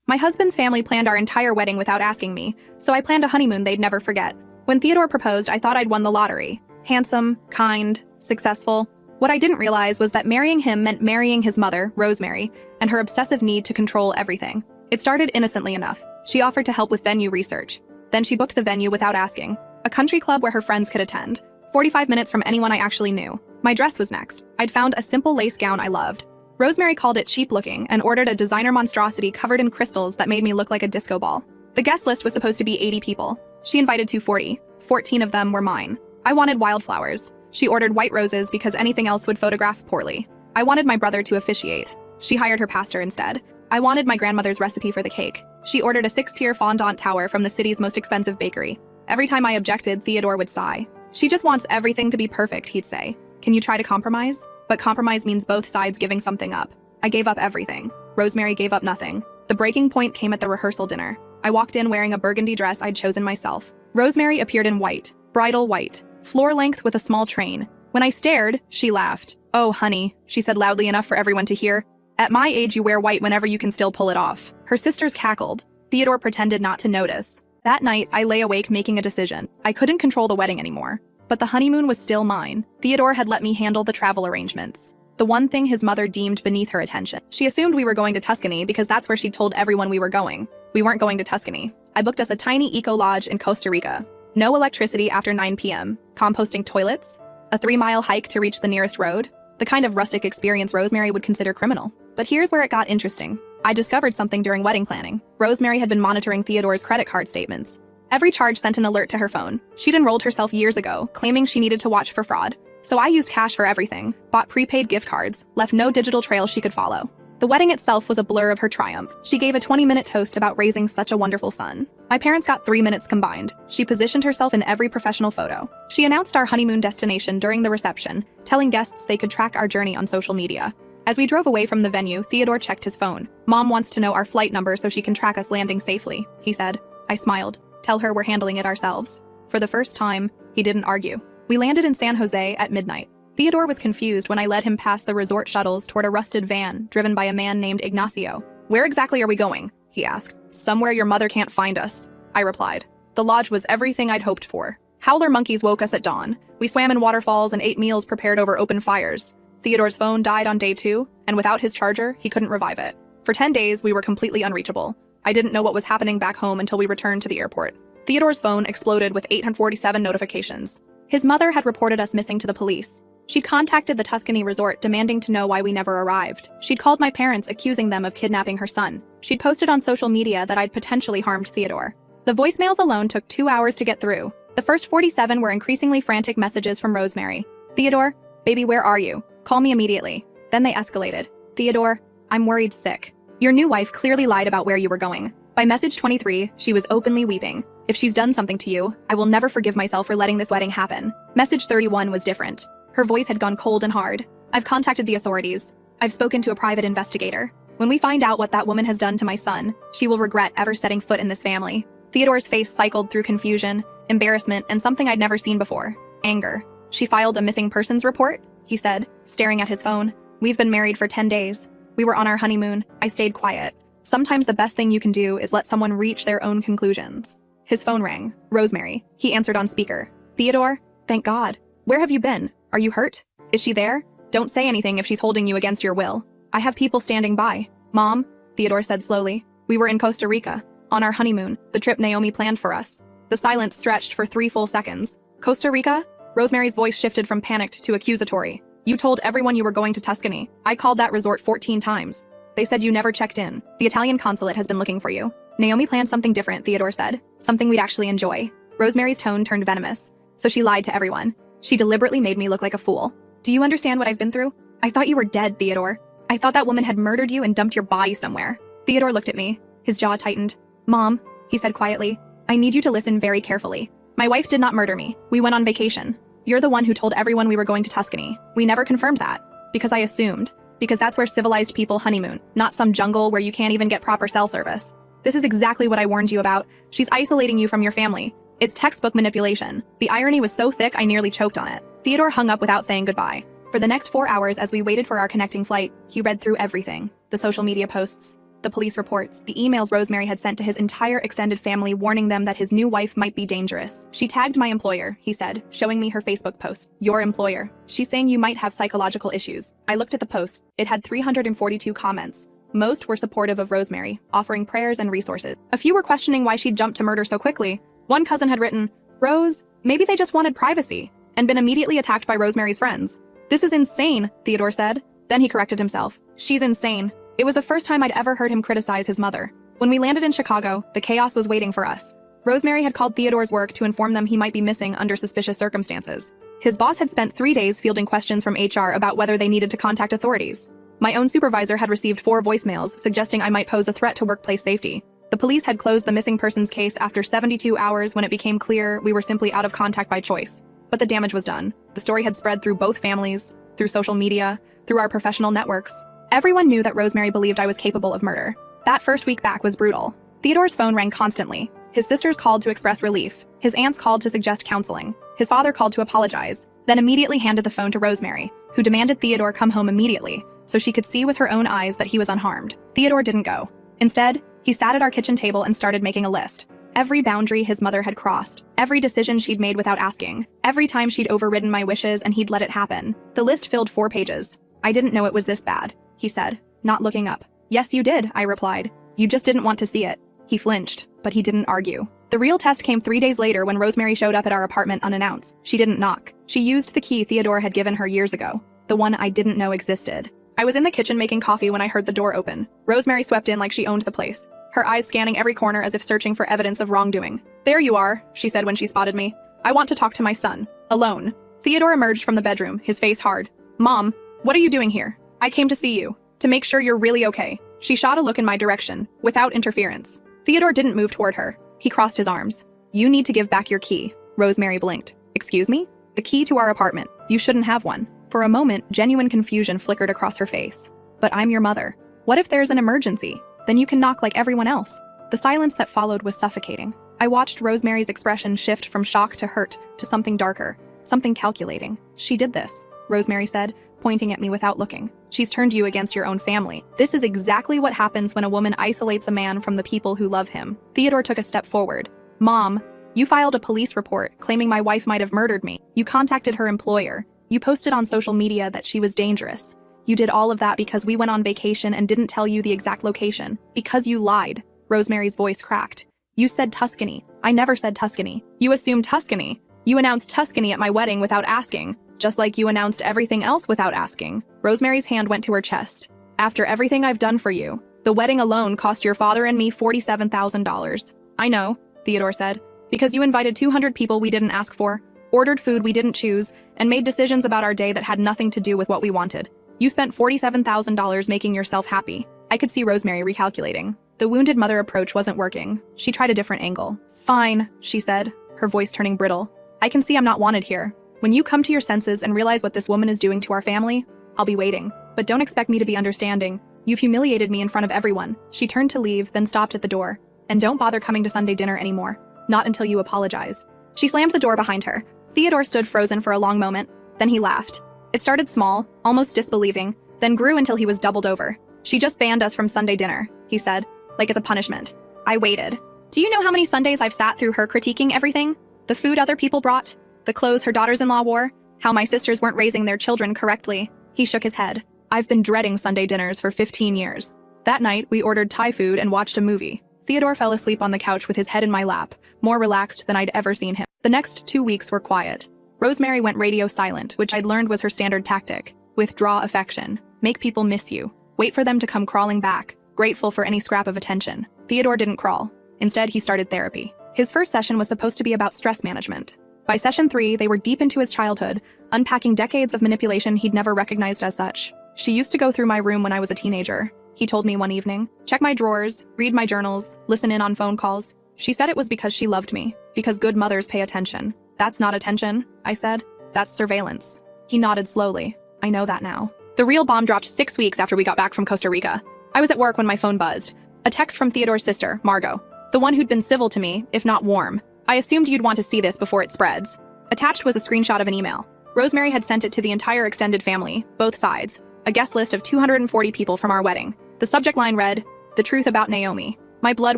My husband's family planned our entire wedding without asking me, so I planned a honeymoon they'd never forget. When Theodore proposed, I thought I'd won the lottery. Handsome, kind, successful. What I didn't realize was that marrying him meant marrying his mother, Rosemary, and her obsessive need to control everything. It started innocently enough. She offered to help with venue research. Then she booked the venue without asking. A country club where her friends could attend. 45 minutes from anyone I actually knew. My dress was next. I'd found a simple lace gown I loved. Rosemary called it cheap-looking and ordered a designer monstrosity covered in crystals that made me look like a disco ball. The guest list was supposed to be 80 people. She invited 240. 14 of them were mine. I wanted wildflowers. She ordered white roses because anything else would photograph poorly. I wanted my brother to officiate. She hired her pastor instead. I wanted my grandmother's recipe for the cake. She ordered a 6-tier fondant tower from the city's most expensive bakery. Every time I objected, Theodore would sigh. She just wants everything to be perfect, he'd say. Can you try to compromise? But compromise means both sides giving something up. I gave up everything. Rosemary gave up nothing. The breaking point came at the rehearsal dinner. I walked in wearing a burgundy dress I'd chosen myself. Rosemary appeared in white, bridal white, floor length with a small train. When I stared, she laughed. "Oh, honey," she said loudly enough for everyone to hear. "At my age, you wear white whenever you can still pull it off." Her sisters cackled. Theodore pretended not to notice. That night, I lay awake making a decision. I couldn't control the wedding anymore. But the honeymoon was still mine. Theodore had let me handle the travel arrangements. The one thing his mother deemed beneath her attention. She assumed we were going to Tuscany because that's where she'd told everyone we were going. We weren't going to Tuscany. I booked us a tiny eco-lodge in Costa Rica. No electricity after 9 p.m. Composting toilets. A 3-mile hike to reach the nearest road. The kind of rustic experience Rosemary would consider criminal. But here's where it got interesting. I discovered something during wedding planning. Rosemary had been monitoring Theodore's credit card statements. Every charge sent an alert to her phone. She'd enrolled herself years ago, claiming she needed to watch for fraud. So I used cash for everything, bought prepaid gift cards, left no digital trail she could follow. The wedding itself was a blur of her triumph. She gave a 20-minute toast about raising such a wonderful son. My parents got 3 minutes combined. She positioned herself in every professional photo. She announced our honeymoon destination during the reception, telling guests they could track our journey on social media. As we drove away from the venue, Theodore checked his phone. "Mom wants to know our flight number so she can track us landing safely," he said. I smiled. "Tell her we're handling it ourselves." For the first time, he didn't argue. We landed in San Jose at midnight. Theodore was confused when I led him past the resort shuttles toward a rusted van driven by a man named Ignacio. "Where exactly are we going?" he asked. "Somewhere your mother can't find us," I replied. The lodge was everything I'd hoped for. Howler monkeys woke us at dawn. We swam in waterfalls and ate meals prepared over open fires. Theodore's phone died on day 2, and without his charger, he couldn't revive it. For 10 days, we were completely unreachable. I didn't know what was happening back home until we returned to the airport. Theodore's phone exploded with 847 notifications. His mother had reported us missing to the police. She'd contacted the Tuscany resort demanding to know why we never arrived. She'd called my parents accusing them of kidnapping her son. She'd posted on social media that I'd potentially harmed Theodore. The voicemails alone took 2 hours to get through. The first 47 were increasingly frantic messages from Rosemary. "Theodore, baby, where are you? Call me immediately." Then they escalated. "Theodore, I'm worried sick. Your new wife clearly lied about where you were going." By message 23, she was openly weeping. "If she's done something to you, I will never forgive myself for letting this wedding happen." Message 31 was different. Her voice had gone cold and hard. "I've contacted the authorities. I've spoken to a private investigator. When we find out what that woman has done to my son, she will regret ever setting foot in this family." Theodore's face cycled through confusion, embarrassment, and something I'd never seen before. Anger. "She filed a missing persons report?" he said, staring at his phone. "We've been married for 10 days. We were on our honeymoon. I stayed quiet. Sometimes the best thing you can do is let someone reach their own conclusions." His phone rang. Rosemary. He answered on speaker. "Theodore? Thank God. Where have you been? Are you hurt? Is she there? Don't say anything if she's holding you against your will. I have people standing by." "Mom," Theodore said slowly, "we were in Costa Rica, on our honeymoon, the trip Naomi planned for us." The silence stretched for 3 full seconds. "Costa Rica?" Rosemary's voice shifted from panicked to accusatory. "You told everyone you were going to Tuscany. I called that resort 14 times. They said you never checked in. The Italian consulate has been looking for you." "Naomi planned something different," Theodore said. "Something we'd actually enjoy." Rosemary's tone turned venomous. "So she lied to everyone. She deliberately made me look like a fool. Do you understand what I've been through? I thought you were dead, Theodore. I thought that woman had murdered you and dumped your body somewhere." Theodore looked at me. His jaw tightened. "Mom," he said quietly, "I need you to listen very carefully. My wife did not murder me. We went on vacation. You're the one who told everyone we were going to Tuscany. We never confirmed that. Because I assumed. Because that's where civilized people honeymoon, not some jungle where you can't even get proper cell service. This is exactly what I warned you about. She's isolating you from your family. It's textbook manipulation." The irony was so thick I nearly choked on it. Theodore hung up without saying goodbye. For the next 4 hours as we waited for our connecting flight, he read through everything. The social media posts, The police reports, the emails Rosemary had sent to his entire extended family warning them that his new wife might be dangerous. She tagged my employer, he said, showing me her Facebook post. Your employer. She's saying you might have psychological issues. I looked at the post. It had 342 comments. Most were supportive of Rosemary, offering prayers and resources. A few were questioning why she'd jumped to murder so quickly. One cousin had written, "Rose, maybe they just wanted privacy," and been immediately attacked by Rosemary's friends. "This is insane," Theodore said. Then he corrected himself. "She's insane." It was the first time I'd ever heard him criticize his mother. When we landed in Chicago, the chaos was waiting for us. Rosemary had called Theodore's work to inform them he might be missing under suspicious circumstances. His boss had spent 3 days fielding questions from HR about whether they needed to contact authorities. My own supervisor had received 4 voicemails suggesting I might pose a threat to workplace safety. The police had closed the missing persons case after 72 hours when it became clear we were simply out of contact by choice. But the damage was done. The story had spread through both families, through social media, through our professional networks. Everyone knew that Rosemary believed I was capable of murder. That first week back was brutal. Theodore's phone rang constantly. His sisters called to express relief. His aunts called to suggest counseling. His father called to apologize, then immediately handed the phone to Rosemary, who demanded Theodore come home immediately so she could see with her own eyes that he was unharmed. Theodore didn't go. Instead, he sat at our kitchen table and started making a list. Every boundary his mother had crossed, every decision she'd made without asking, every time she'd overridden my wishes and he'd let it happen. The list filled 4 pages. "I didn't know it was this bad," he said, not looking up. "Yes, you did," I replied. "You just didn't want to see it." He flinched, but he didn't argue. The real test came 3 days later when Rosemary showed up at our apartment unannounced. She didn't knock. She used the key Theodore had given her years ago, the one I didn't know existed. I was in the kitchen making coffee when I heard the door open. Rosemary swept in like she owned the place, her eyes scanning every corner as if searching for evidence of wrongdoing. "There you are," she said when she spotted me. "I want to talk to my son. Alone." Theodore emerged from the bedroom, his face hard. "Mom, what are you doing here?" "I came to see you. To make sure you're really okay." She shot a look in my direction, without interference. Theodore didn't move toward her. He crossed his arms. "You need to give back your key." Rosemary blinked. "Excuse me?" "The key to our apartment. You shouldn't have one." For a moment, genuine confusion flickered across her face. "But I'm your mother. What if there's an emergency? Then you can knock like everyone else." The silence that followed was suffocating. I watched Rosemary's expression shift from shock to hurt to something darker, something calculating. "She did this," Rosemary said, pointing at me without looking. "She's turned you against your own family. This is exactly what happens when a woman isolates a man from the people who love him." Theodore took a step forward. "Mom, you filed a police report claiming my wife might have murdered me. You contacted her employer. You posted on social media that she was dangerous. You did all of that because we went on vacation and didn't tell you the exact location. Because you lied." Rosemary's voice cracked. "You said Tuscany. I never said Tuscany. You assumed Tuscany. You announced Tuscany at my wedding without asking. Just like you announced everything else without asking." Rosemary's hand went to her chest. "After everything I've done for you, the wedding alone cost your father and me $47,000. "I know," Theodore said, "because you invited 200 people we didn't ask for, ordered food we didn't choose, and made decisions about our day that had nothing to do with what we wanted. You spent $47,000 making yourself happy." I could see Rosemary recalculating. The wounded mother approach wasn't working. She tried a different angle. "Fine," she said, her voice turning brittle. "I can see I'm not wanted here. When you come to your senses and realize what this woman is doing to our family, I'll be waiting. But don't expect me to be understanding. You've humiliated me in front of everyone." She turned to leave, then stopped at the door. "And don't bother coming to Sunday dinner anymore. Not until you apologize." She slammed the door behind her. Theodore stood frozen for a long moment. Then he laughed. It started small, almost disbelieving, then grew until he was doubled over. "She just banned us from Sunday dinner," he said, like it's a punishment. I waited. "Do you know how many Sundays I've sat through her critiquing everything? The food other people brought? The clothes her daughters-in-law wore? How my sisters weren't raising their children correctly?" He shook his head. "I've been dreading Sunday dinners for 15 years. That night, we ordered Thai food and watched a movie." Theodore fell asleep on the couch with his head in my lap, more relaxed than I'd ever seen him. The next 2 weeks were quiet. Rosemary went radio silent, which I'd learned was her standard tactic. Withdraw affection. Make people miss you. Wait for them to come crawling back, grateful for any scrap of attention. Theodore didn't crawl. Instead, he started therapy. His first session was supposed to be about stress management. By session 3, they were deep into his childhood, unpacking decades of manipulation he'd never recognized as such. "She used to go through my room when I was a teenager," he told me one evening. "Check my drawers, read my journals, listen in on phone calls. She said it was because she loved me, because good mothers pay attention." "That's not attention," I said. "That's surveillance." He nodded slowly. "I know that now." The real bomb dropped 6 weeks after we got back from Costa Rica. I was at work when my phone buzzed. A text from Theodore's sister, Margot, the one who'd been civil to me, if not warm. "I assumed you'd want to see this before it spreads." Attached was a screenshot of an email. Rosemary had sent it to the entire extended family, both sides, a guest list of 240 people from our wedding. The subject line read, The truth about Naomi. My blood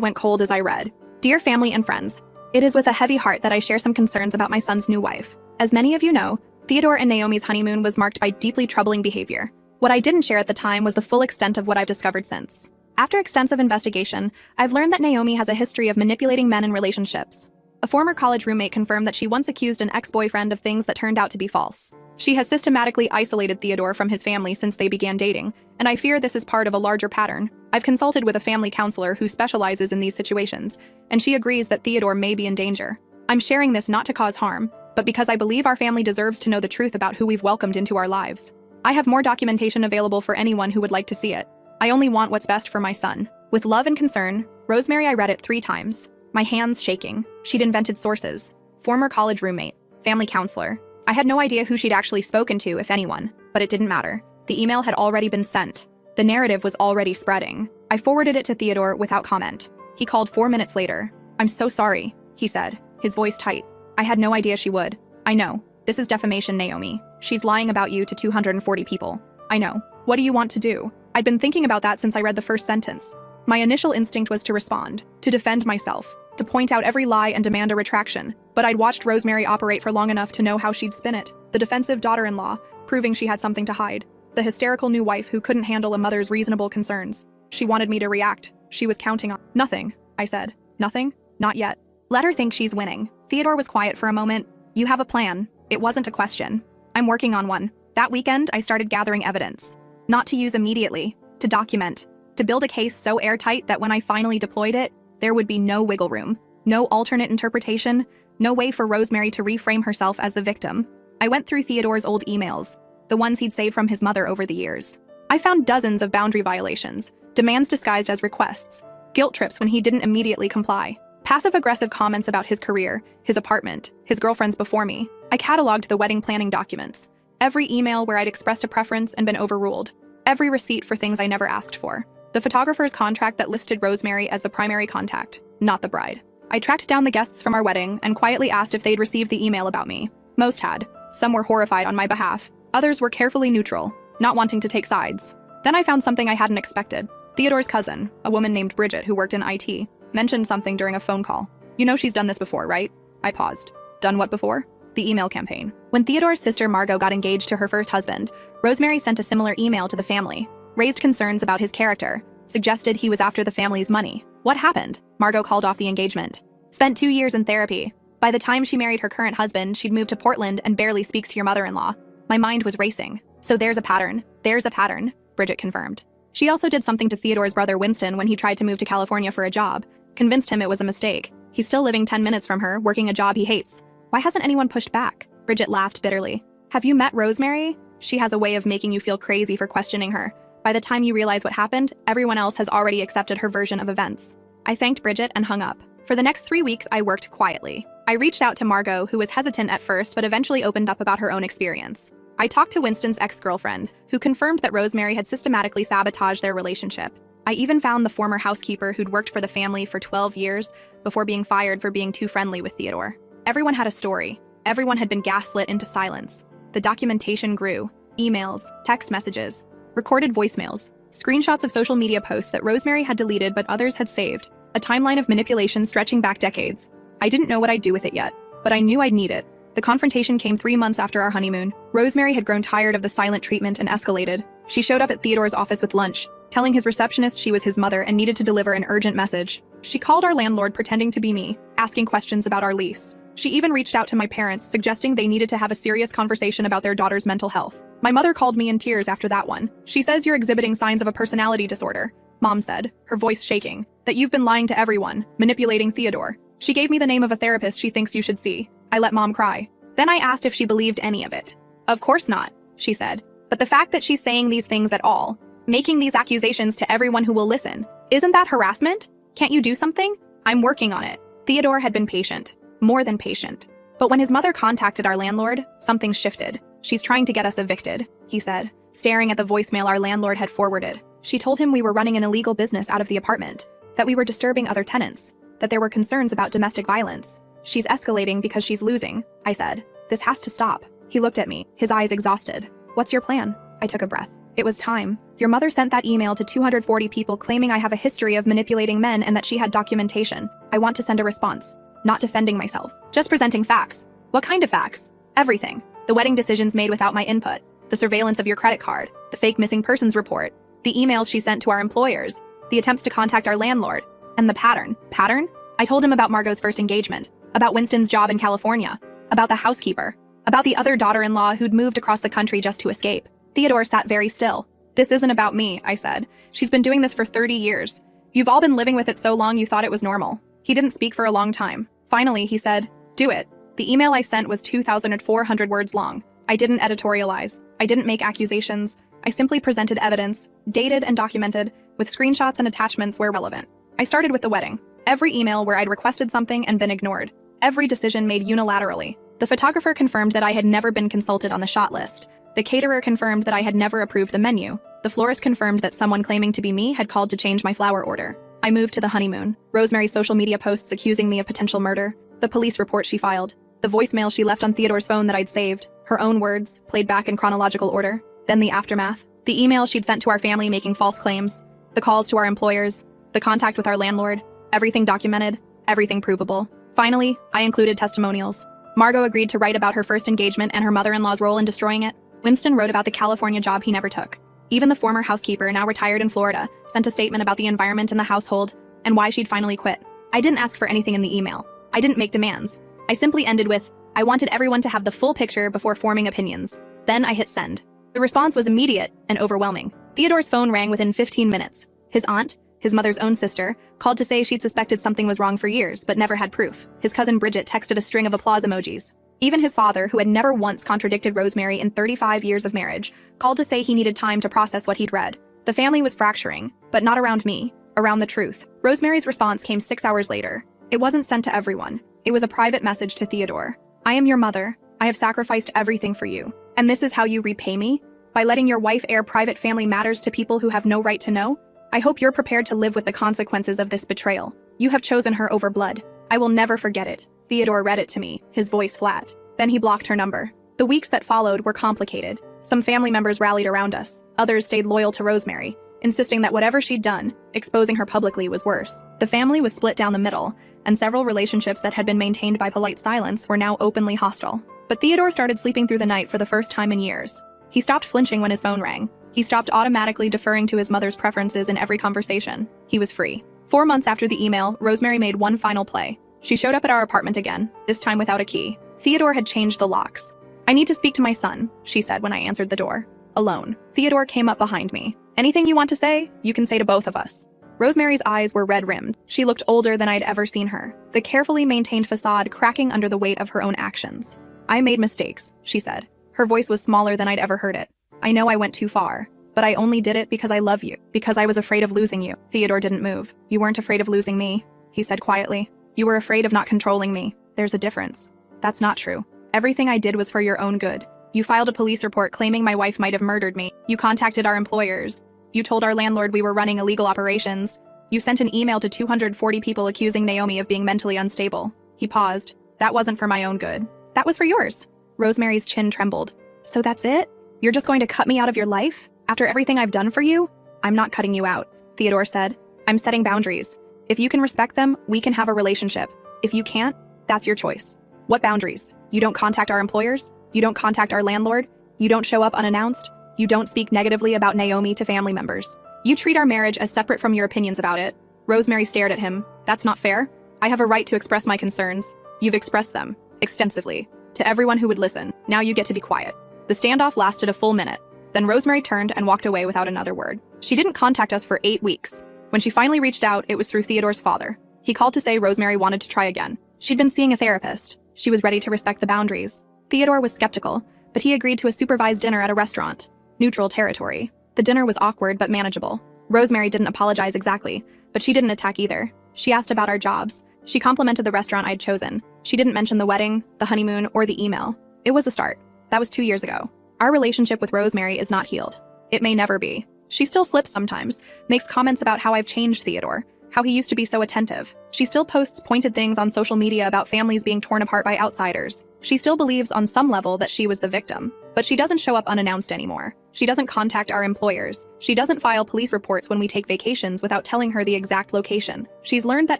went cold as I read. Dear family and friends, it is with a heavy heart that I share some concerns about my son's new wife. As many of you know, Theodore and Naomi's honeymoon was marked by deeply troubling behavior. What I didn't share at the time was the full extent of what I've discovered since. After extensive investigation, I've learned that Naomi has a history of manipulating men in relationships. A former college roommate confirmed that she once accused an ex-boyfriend of things that turned out to be false. She has systematically isolated Theodore from his family since they began dating, and I fear this is part of a larger pattern. I've consulted with a family counselor who specializes in these situations, and she agrees that Theodore may be in danger. I'm sharing this not to cause harm, but because I believe our family deserves to know the truth about who we've welcomed into our lives. I have more documentation available for anyone who would like to see it. I only want what's best for my son. With love and concern, Rosemary. I read it 3 times. My hands shaking. She'd invented sources. Former college roommate. Family counselor. I had no idea who she'd actually spoken to, if anyone, but it didn't matter. The email had already been sent. The narrative was already spreading. I forwarded it to Theodore without comment. He called 4 minutes later. "I'm so sorry," he said, his voice tight. "I had no idea she would. I know. This is defamation, Naomi. She's lying about you to 240 people. I know. What do you want to do?" I'd been thinking about that since I read the first sentence. My initial instinct was to respond, to defend myself, to point out every lie and demand a retraction. But I'd watched Rosemary operate for long enough to know how she'd spin it. The defensive daughter-in-law, proving she had something to hide. The hysterical new wife who couldn't handle a mother's reasonable concerns. She wanted me to react. She was counting on nothing, I said. Nothing? Not yet. Let her think she's winning. Theodore was quiet for a moment. "You have a plan." It wasn't a question. "I'm working on one." That weekend, I started gathering evidence. Not to use immediately, to document, to build a case so airtight that when I finally deployed it, there would be no wiggle room, no alternate interpretation, no way for Rosemary to reframe herself as the victim. I went through Theodore's old emails, the ones he'd saved from his mother over the years. I found dozens of boundary violations, demands disguised as requests, guilt trips when he didn't immediately comply, passive-aggressive comments about his career, his apartment, his girlfriends before me. I cataloged the wedding planning documents, every email where I'd expressed a preference and been overruled, every receipt for things I never asked for, the photographer's contract that listed Rosemary as the primary contact, not the bride. I tracked down the guests from our wedding and quietly asked if they'd received the email about me. Most had. Some were horrified on my behalf. Others were carefully neutral, not wanting to take sides. Then I found something I hadn't expected. Theodore's cousin, a woman named Bridget who worked in IT, mentioned something during a phone call. "You know she's done this before, right?" I paused. "Done what before?" "The email campaign." When Theodore's sister Margot got engaged to her first husband, Rosemary sent a similar email to the family, raised concerns about his character, suggested he was after the family's money. What happened? Margot called off the engagement. Spent 2 years in therapy. By the time she married her current husband, she'd moved to Portland and barely speaks to your mother-in-law. My mind was racing. "So there's a pattern. There's a pattern," Bridget confirmed. She also did something to Theodore's brother Winston when he tried to move to California for a job. Convinced him it was a mistake. He's still living 10 minutes from her, working a job he hates. Why hasn't anyone pushed back? Bridget laughed bitterly. "Have you met Rosemary? She has a way of making you feel crazy for questioning her. By the time you realize what happened, everyone else has already accepted her version of events." I thanked Bridget and hung up. For the next 3 weeks, I worked quietly. I reached out to Margot, who was hesitant at first but eventually opened up about her own experience. I talked to Winston's ex-girlfriend, who confirmed that Rosemary had systematically sabotaged their relationship. I even found the former housekeeper who'd worked for the family for 12 years before being fired for being too friendly with Theodore. Everyone had a story. Everyone had been gaslit into silence. The documentation grew. Emails, text messages, recorded voicemails, screenshots of social media posts that Rosemary had deleted but others had saved. A timeline of manipulation stretching back decades. I didn't know what I'd do with it yet, but I knew I'd need it. The confrontation came 3 months after our honeymoon. Rosemary had grown tired of the silent treatment and escalated. She showed up at Theodore's office with lunch, telling his receptionist she was his mother and needed to deliver an urgent message. She called our landlord pretending to be me, asking questions about our lease. She even reached out to my parents, suggesting they needed to have a serious conversation about their daughter's mental health. My mother called me in tears after that one. "She says you're exhibiting signs of a personality disorder," Mom said, her voice shaking. "That you've been lying to everyone, manipulating Theodore." She gave me the name of a therapist she thinks you should see. I let Mom cry. Then I asked if she believed any of it. "Of course not," she said. "But the fact that she's saying these things at all, making these accusations to everyone who will listen, isn't that harassment? Can't you do something?" "I'm working on it." Theodore had been patient. More than patient. But when his mother contacted our landlord, something shifted. "She's trying to get us evicted," he said, staring at the voicemail our landlord had forwarded. She told him we were running an illegal business out of the apartment, that we were disturbing other tenants, that there were concerns about domestic violence. "She's escalating because she's losing," I said. "This has to stop." He looked at me, his eyes exhausted. "What's your plan?" I took a breath. It was time. Your mother sent that email to 240 people claiming I have a history of manipulating men and that she had documentation. I want to send a response. Not defending myself. Just presenting facts. What kind of facts? Everything. The wedding decisions made without my input. The surveillance of your credit card. The fake missing persons report. The emails she sent to our employers. The attempts to contact our landlord. And the pattern. Pattern? I told him about Margot's first engagement. About Winston's job in California. About the housekeeper. About the other daughter-in-law who'd moved across the country just to escape. Theodore sat very still. This isn't about me, I said. She's been doing this for 30 years. You've all been living with it so long you thought it was normal. He didn't speak for a long time. Finally, he said, do it. The email I sent was 2,400 words long. I didn't editorialize. I didn't make accusations. I simply presented evidence, dated and documented, with screenshots and attachments where relevant. I started with the wedding. Every email where I'd requested something and been ignored. Every decision made unilaterally. The photographer confirmed that I had never been consulted on the shot list. The caterer confirmed that I had never approved the menu. The florist confirmed that someone claiming to be me had called to change my flower order. I moved to the honeymoon. Rosemary's social media posts accusing me of potential murder. The police report she filed. The voicemail she left on Theodore's phone that I'd saved. Her own words, played back in chronological order. Then the aftermath. The email she'd sent to our family making false claims. The calls to our employers. The contact with our landlord. Everything documented. Everything provable. Finally, I included testimonials. Margot agreed to write about her first engagement and her mother-in-law's role in destroying it. Winston wrote about the California job he never took. Even the former housekeeper, now retired in Florida, sent a statement about the environment in the household and why she'd finally quit. I didn't ask for anything in the email. I didn't make demands. I simply ended with, I wanted everyone to have the full picture before forming opinions. Then I hit send. The response was immediate and overwhelming. Theodore's phone rang within 15 minutes. His aunt, his mother's own sister, called to say she'd suspected something was wrong for years, but never had proof. His cousin Bridget texted a string of applause emojis. Even his father, who had never once contradicted Rosemary in 35 years of marriage, called to say he needed time to process what he'd read. The family was fracturing, but not around me, around the truth. Rosemary's response came 6 hours later. It wasn't sent to everyone. It was a private message to Theodore. I am your mother. I have sacrificed everything for you. And this is how you repay me? By letting your wife air private family matters to people who have no right to know? I hope you're prepared to live with the consequences of this betrayal. You have chosen her over blood. I will never forget it. Theodore read it to me, his voice flat. Then he blocked her number. The weeks that followed were complicated. Some family members rallied around us. Others stayed loyal to Rosemary, insisting that whatever she'd done, exposing her publicly was worse. The family was split down the middle, and several relationships that had been maintained by polite silence were now openly hostile. But Theodore started sleeping through the night for the first time in years. He stopped flinching when his phone rang. He stopped automatically deferring to his mother's preferences in every conversation. He was free. 4 months after the email, Rosemary made one final play. She showed up at our apartment again, this time without a key. Theodore had changed the locks. I need to speak to my son, she said when I answered the door. Alone. Theodore came up behind me. Anything you want to say, you can say to both of us. Rosemary's eyes were red-rimmed. She looked older than I'd ever seen her, the carefully maintained facade cracking under the weight of her own actions. I made mistakes, she said. Her voice was smaller than I'd ever heard it. I know I went too far, but I only did it because I love you, because I was afraid of losing you. Theodore didn't move. You weren't afraid of losing me, he said quietly. You were afraid of not controlling me. There's a difference. That's not true. Everything I did was for your own good. You filed a police report claiming my wife might have murdered me. You contacted our employers. You told our landlord we were running illegal operations. You sent an email to 240 people accusing Naomi of being mentally unstable. He paused. That wasn't for my own good. That was for yours. Rosemary's chin trembled. So that's it? You're just going to cut me out of your life? After everything I've done for you? I'm not cutting you out, Theodore said. I'm setting boundaries. If you can respect them, we can have a relationship. If you can't, that's your choice. What boundaries? You don't contact our employers? You don't contact our landlord? You don't show up unannounced? You don't speak negatively about Naomi to family members? You treat our marriage as separate from your opinions about it. Rosemary stared at him. That's not fair. I have a right to express my concerns. You've expressed them, extensively, to everyone who would listen. Now you get to be quiet. The standoff lasted a full minute. Then Rosemary turned and walked away without another word. She didn't contact us for 8 weeks. When she finally reached out, it was through Theodore's father. He called to say Rosemary wanted to try again. She'd been seeing a therapist. She was ready to respect the boundaries. Theodore was skeptical, but he agreed to a supervised dinner at a restaurant. Neutral territory. The dinner was awkward but manageable. Rosemary didn't apologize exactly, but she didn't attack either. She asked about our jobs. She complimented the restaurant I'd chosen. She didn't mention the wedding, the honeymoon, or the email. It was a start. That was 2 years ago. Our relationship with Rosemary is not healed. It may never be. She still slips sometimes, makes comments about how I've changed Theodore, how he used to be so attentive. She still posts pointed things on social media about families being torn apart by outsiders. She still believes on some level that she was the victim, but she doesn't show up unannounced anymore. She doesn't contact our employers. She doesn't file police reports when we take vacations without telling her the exact location. She's learned that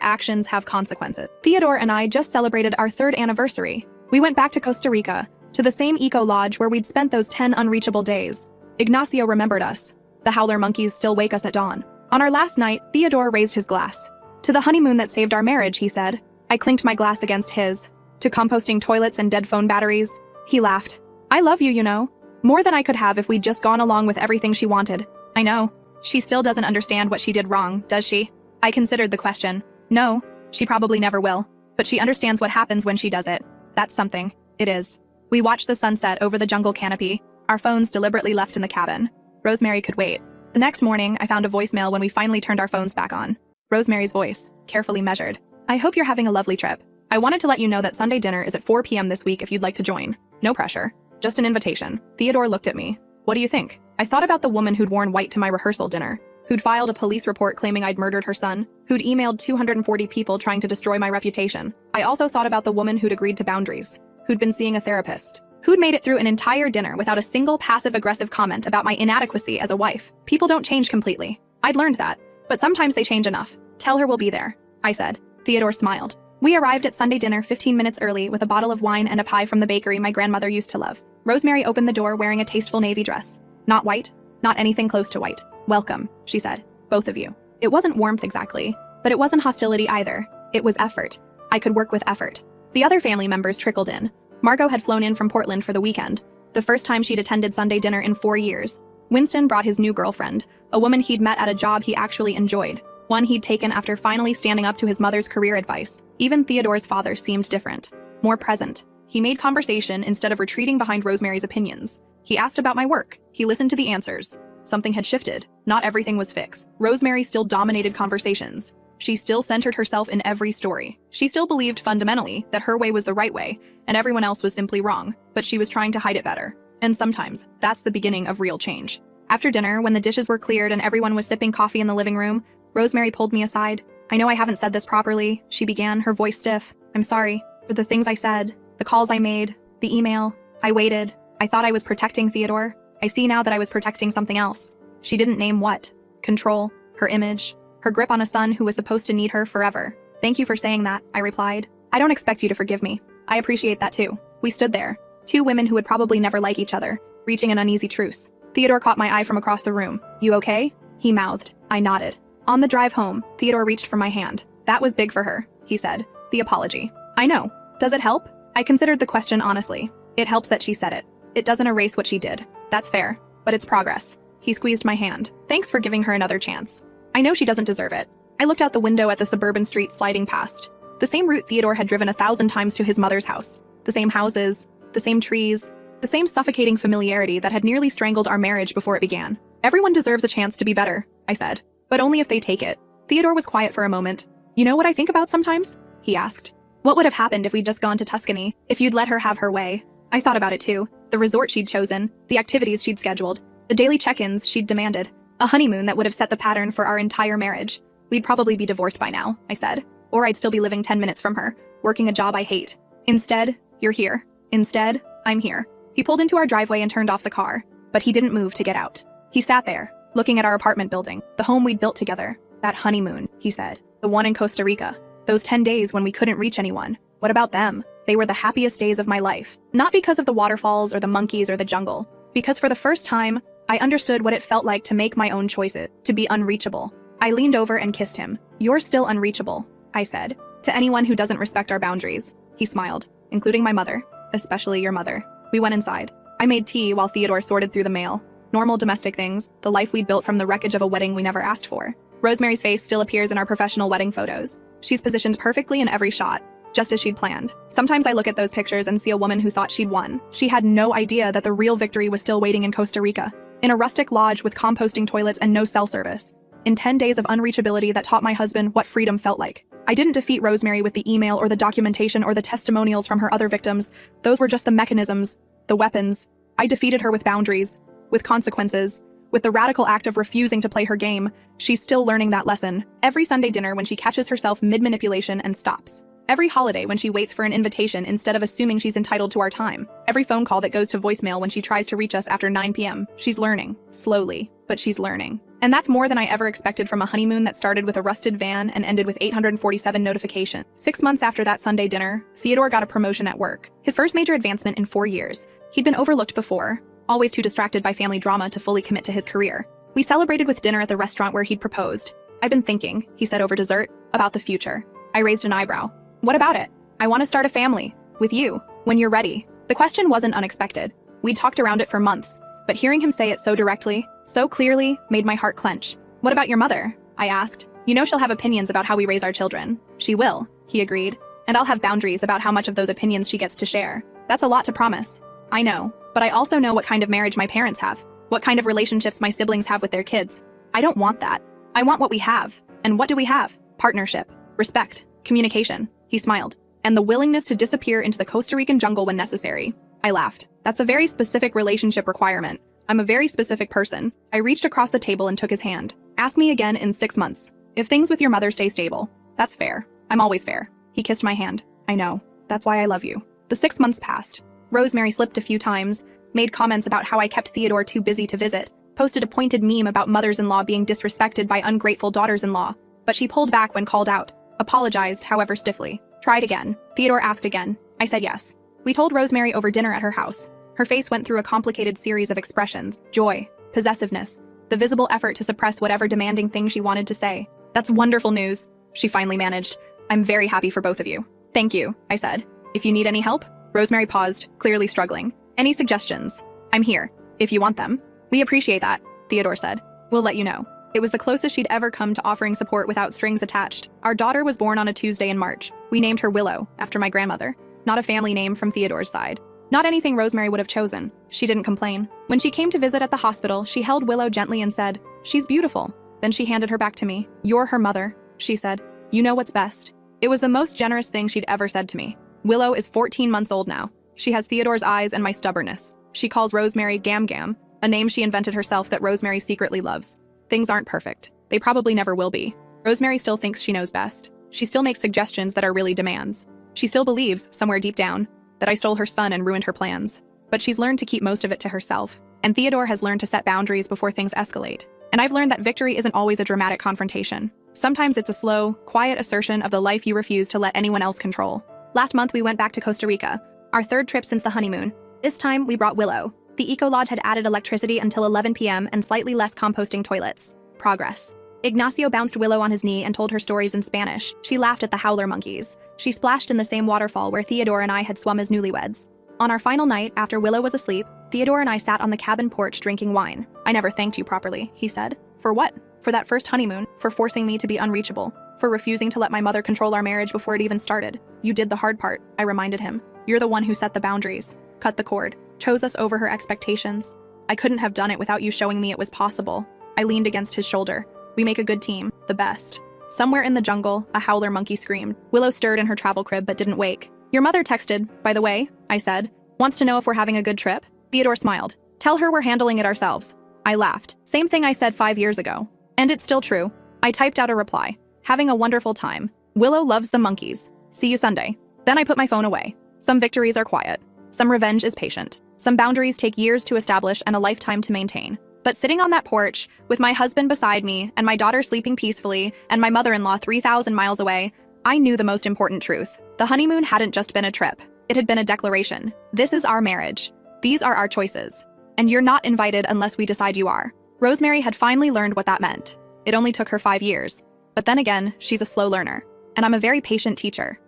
actions have consequences. Theodore and I just celebrated our 3rd anniversary. We went back to Costa Rica, to the same eco-lodge where we'd spent those 10 unreachable days. Ignacio remembered us. The howler monkeys still wake us at dawn. On our last night, Theodore raised his glass. To the honeymoon that saved our marriage, he said. I clinked my glass against his. To composting toilets and dead phone batteries. He laughed. I love you, you know. More than I could have if we'd just gone along with everything she wanted. I know. She still doesn't understand what she did wrong, does she? I considered the question. No, she probably never will. But she understands what happens when she does it. That's something. It is. We watched the sunset over the jungle canopy, our phones deliberately left in the cabin. Rosemary could wait. The next morning, I found a voicemail when we finally turned our phones back on. Rosemary's voice, carefully measured. I hope you're having a lovely trip. I wanted to let you know that Sunday dinner is at 4 p.m. this week if you'd like to join. No pressure. Just an invitation. Theodore looked at me. What do you think? I thought about the woman who'd worn white to my rehearsal dinner, who'd filed a police report claiming I'd murdered her son, who'd emailed 240 people trying to destroy my reputation. I also thought about the woman who'd agreed to boundaries, who'd been seeing a therapist, who'd made it through an entire dinner without a single passive-aggressive comment about my inadequacy as a wife. People don't change completely. I'd learned that, but sometimes they change enough. Tell her we'll be there, I said. Theodore smiled. We arrived at Sunday dinner 15 minutes early with a bottle of wine and a pie from the bakery my grandmother used to love. Rosemary opened the door wearing a tasteful navy dress. Not white, not anything close to white. Welcome, she said. Both of you. It wasn't warmth exactly, but it wasn't hostility either. It was effort. I could work with effort. The other family members trickled in. Margot had flown in from Portland for the weekend, the first time she'd attended Sunday dinner in 4 years. Winston brought his new girlfriend, a woman he'd met at a job he actually enjoyed, one he'd taken after finally standing up to his mother's career advice. Even Theodore's father seemed different, more present. He made conversation instead of retreating behind Rosemary's opinions. He asked about my work. He listened to the answers. Something had shifted. Not everything was fixed. Rosemary still dominated conversations. She still centered herself in every story. She still believed fundamentally that her way was the right way, and everyone else was simply wrong, but she was trying to hide it better. And sometimes, that's the beginning of real change. After dinner, when the dishes were cleared and everyone was sipping coffee in the living room, Rosemary pulled me aside. I know I haven't said this properly, she began, her voice stiff. I'm sorry for the things I said, the calls I made, the email. I waited. I thought I was protecting Theodore. I see now that I was protecting something else. She didn't name what. Control, her image, her grip on a son who was supposed to need her forever. Thank you for saying that, I replied. I don't expect you to forgive me. I appreciate that too. We stood there, 2 women who would probably never like each other, reaching an uneasy truce. Theodore caught my eye from across the room. You okay? He mouthed. I nodded. On the drive home, Theodore reached for my hand. That was big for her, he said. The apology. I know. Does it help? I considered the question honestly. It helps that she said it. It doesn't erase what she did. That's fair, but it's progress. He squeezed my hand. Thanks for giving her another chance. I know she doesn't deserve it. I looked out the window at the suburban street sliding past. The same route Theodore had driven 1,000 times to his mother's house. The same houses, the same trees, the same suffocating familiarity that had nearly strangled our marriage before it began. Everyone deserves a chance to be better, I said. But only if they take it. Theodore was quiet for a moment. You know what I think about sometimes? He asked. What would have happened if we'd just gone to Tuscany, if you'd let her have her way? I thought about it too. The resort she'd chosen, the activities she'd scheduled, the daily check-ins she'd demanded, a honeymoon that would have set the pattern for our entire marriage. We'd probably be divorced by now, I said. Or I'd still be living 10 minutes from her, working a job I hate. Instead, you're here. Instead, I'm here. He pulled into our driveway and turned off the car, but he didn't move to get out. He sat there, looking at our apartment building, the home we'd built together. That honeymoon, he said. The one in Costa Rica. Those 10 days when we couldn't reach anyone. What about them? They were the happiest days of my life. Not because of the waterfalls or the monkeys or the jungle. Because for the first time, I understood what it felt like to make my own choices, to be unreachable. I leaned over and kissed him. You're still unreachable, I said. To anyone who doesn't respect our boundaries. He smiled, including my mother, especially your mother. We went inside. I made tea while Theodore sorted through the mail. Normal domestic things, the life we'd built from the wreckage of a wedding we never asked for. Rosemary's face still appears in our professional wedding photos. She's positioned perfectly in every shot, just as she'd planned. Sometimes I look at those pictures and see a woman who thought she'd won. She had no idea that the real victory was still waiting in Costa Rica, in a rustic lodge with composting toilets and no cell service. In 10 days of unreachability that taught my husband what freedom felt like. I didn't defeat Rosemary with the email or the documentation or the testimonials from her other victims. Those were just the mechanisms, the weapons. I defeated her with boundaries, with consequences, with the radical act of refusing to play her game. She's still learning that lesson. Every Sunday dinner when she catches herself mid-manipulation and stops. Every holiday when she waits for an invitation instead of assuming she's entitled to our time. Every phone call that goes to voicemail when she tries to reach us after 9 p.m. She's learning. Slowly, but she's learning. And that's more than I ever expected from a honeymoon that started with a rusted van and ended with 847 notifications. 6 months after that Sunday dinner, Theodore got a promotion at work. His first major advancement in 4 years. He'd been overlooked before, always too distracted by family drama to fully commit to his career. We celebrated with dinner at the restaurant where he'd proposed. "I've been thinking," he said over dessert, "about the future." I raised an eyebrow. "What about it?" "I want to start a family. With you. When you're ready." The question wasn't unexpected. We'd talked around it for months, but hearing him say it so directly, so clearly, made my heart clench. "What about your mother?" I asked. "You know she'll have opinions about how we raise our children." "She will," he agreed. "And I'll have boundaries about how much of those opinions she gets to share." "That's a lot to promise." "I know, but I also know what kind of marriage my parents have, what kind of relationships my siblings have with their kids. I don't want that. I want what we have. And what do we have? Partnership, respect, communication." He smiled. "And the willingness to disappear into the Costa Rican jungle when necessary." I laughed. "That's a very specific relationship requirement. I'm a very specific person." I reached across the table and took his hand. "Ask me again in 6 months. If things with your mother stay stable." "That's fair. I'm always fair." He kissed my hand. "I know. That's why I love you." The 6 months passed. Rosemary slipped a few times, made comments about how I kept Theodore too busy to visit, posted a pointed meme about mothers-in-law being disrespected by ungrateful daughters-in-law, but she pulled back when called out, apologized, however, stiffly. "Tried again." Theodore asked again. I said yes. We told Rosemary over dinner at her house. Her face went through a complicated series of expressions: joy, possessiveness, the visible effort to suppress whatever demanding thing she wanted to say. "That's wonderful news," she finally managed. "I'm very happy for both of you." "Thank you," I said. "If you need any help?" Rosemary paused, clearly struggling. "Any suggestions?" "I'm here, if you want them." "We appreciate that," Theodore said. "We'll let you know." It was the closest she'd ever come to offering support without strings attached. Our daughter was born on a Tuesday in March. We named her Willow, after my grandmother. Not a family name from Theodore's side. Not anything Rosemary would have chosen. She didn't complain. When she came to visit at the hospital, she held Willow gently and said, "She's beautiful." Then she handed her back to me. "You're her mother," she said. "You know what's best." It was the most generous thing she'd ever said to me. Willow is 14 months old now. She has Theodore's eyes and my stubbornness. She calls Rosemary Gam Gam, a name she invented herself that Rosemary secretly loves. Things aren't perfect. They probably never will be. Rosemary still thinks she knows best. She still makes suggestions that are really demands. She still believes, somewhere deep down, that I stole her son and ruined her plans. But she's learned to keep most of it to herself. And Theodore has learned to set boundaries before things escalate. And I've learned that victory isn't always a dramatic confrontation. Sometimes it's a slow, quiet assertion of the life you refuse to let anyone else control. Last month we went back to Costa Rica, our third trip since the honeymoon. This time we brought Willow. The eco-lodge had added electricity until 11 p.m. and slightly less composting toilets. Progress. Ignacio bounced Willow on his knee and told her stories in Spanish. She laughed at the howler monkeys. She splashed in the same waterfall where Theodore and I had swum as newlyweds. On our final night, after Willow was asleep, Theodore and I sat on the cabin porch drinking wine. "I never thanked you properly," he said. "For what?" "For that first honeymoon, for forcing me to be unreachable, for refusing to let my mother control our marriage before it even started. You did the hard part," I reminded him. "You're the one who set the boundaries, cut the cord, chose us over her expectations. I couldn't have done it without you showing me it was possible." I leaned against his shoulder. "We make a good team, the best." Somewhere in the jungle, a howler monkey screamed. Willow stirred in her travel crib but didn't wake. "Your mother texted, by the way," I said. "Wants to know if we're having a good trip?" Theodore smiled. "Tell her we're handling it ourselves." I laughed. Same thing I said 5 years ago. And it's still true. I typed out a reply. "Having a wonderful time. Willow loves the monkeys. See you Sunday." Then I put my phone away. Some victories are quiet. Some revenge is patient. Some boundaries take years to establish and a lifetime to maintain. But sitting on that porch, with my husband beside me, and my daughter sleeping peacefully, and my mother-in-law 3,000 miles away, I knew the most important truth. The honeymoon hadn't just been a trip. It had been a declaration. This is our marriage. These are our choices. And you're not invited unless we decide you are. Rosemary had finally learned what that meant. It only took her 5 years. But then again, she's a slow learner. And I'm a very patient teacher.